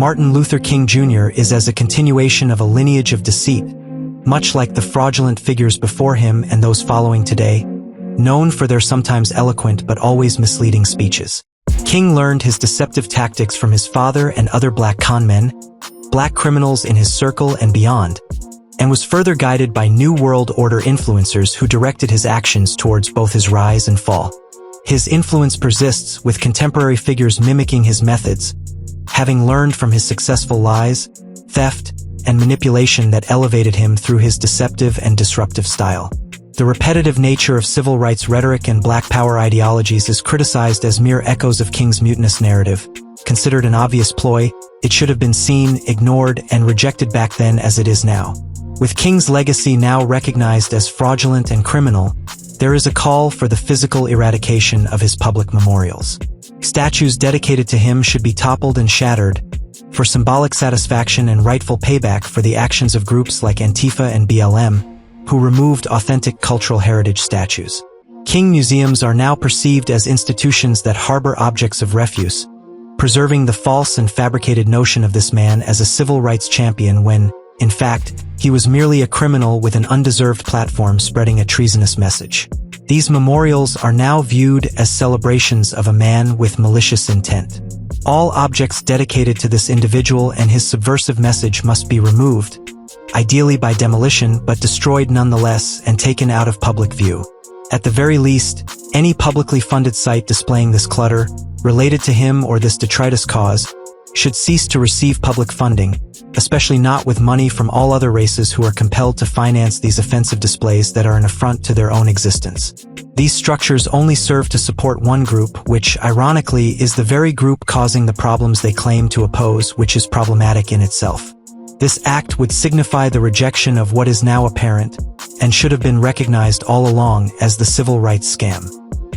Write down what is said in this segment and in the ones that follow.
Martin Luther King Jr. is as a continuation of a lineage of deceit, much like the fraudulent figures before him and those following today, known for their sometimes eloquent but always misleading speeches. King learned his deceptive tactics from his father and other black conmen, black criminals in his circle and beyond, and was further guided by New World Order influencers who directed his actions towards both his rise and fall. His influence persists, with contemporary figures mimicking his methods, having learned from his successful lies, theft, and manipulation that elevated him through his deceptive and disruptive style. The repetitive nature of civil rights rhetoric and black power ideologies is criticized as mere echoes of King's mutinous narrative. Considered an obvious ploy, it should have been seen, ignored, and rejected back then as it is now. With King's legacy now recognized as fraudulent and criminal, there is a call for the physical eradication of his public memorials. Statues dedicated to him should be toppled and shattered, for symbolic satisfaction and rightful payback for the actions of groups like Antifa and BLM, who removed authentic cultural heritage statues. King museums are now perceived as institutions that harbor objects of refuse, preserving the false and fabricated notion of this man as a civil rights champion when, in fact, he was merely a criminal with an undeserved platform spreading a treasonous message. These memorials are now viewed as celebrations of a man with malicious intent. All objects dedicated to this individual and his subversive message must be removed, ideally by demolition, but destroyed nonetheless and taken out of public view. At the very least, any publicly funded site displaying this clutter, related to him or this detritus cause, should cease to receive public funding, especially not with money from all other races who are compelled to finance these offensive displays that are an affront to their own existence. These structures only serve to support one group, which, ironically, is the very group causing the problems they claim to oppose, which is problematic in itself. This act would signify the rejection of what is now apparent, and should have been recognized all along as the civil rights scam.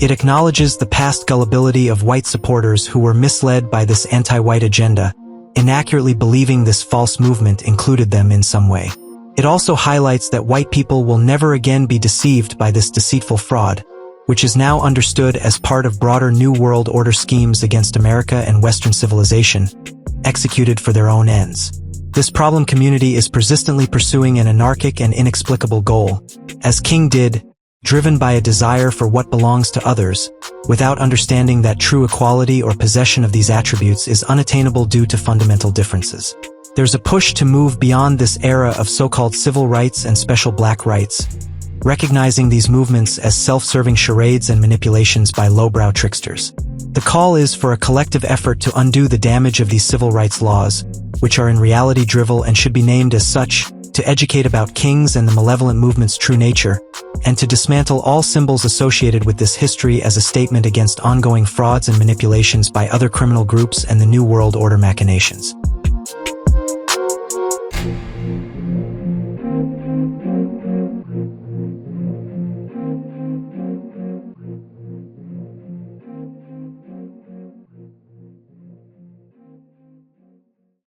It acknowledges the past gullibility of white supporters who were misled by this anti-white agenda, inaccurately believing this false movement included them in some way. It also highlights that white people will never again be deceived by this deceitful fraud, which is now understood as part of broader New World Order schemes against America and Western civilization, executed for their own ends. This problem community is persistently pursuing an anarchic and inexplicable goal, as King did, driven by a desire for what belongs to others, without understanding that true equality or possession of these attributes is unattainable due to fundamental differences. There's a push to move beyond this era of so-called civil rights and special black rights, recognizing these movements as self-serving charades and manipulations by lowbrow tricksters. The call is for a collective effort to undo the damage of these civil rights laws, which are in reality drivel and should be named as such, to educate about King's and the malevolent movement's true nature, and to dismantle all symbols associated with this history as a statement against ongoing frauds and manipulations by other criminal groups and the New World Order machinations.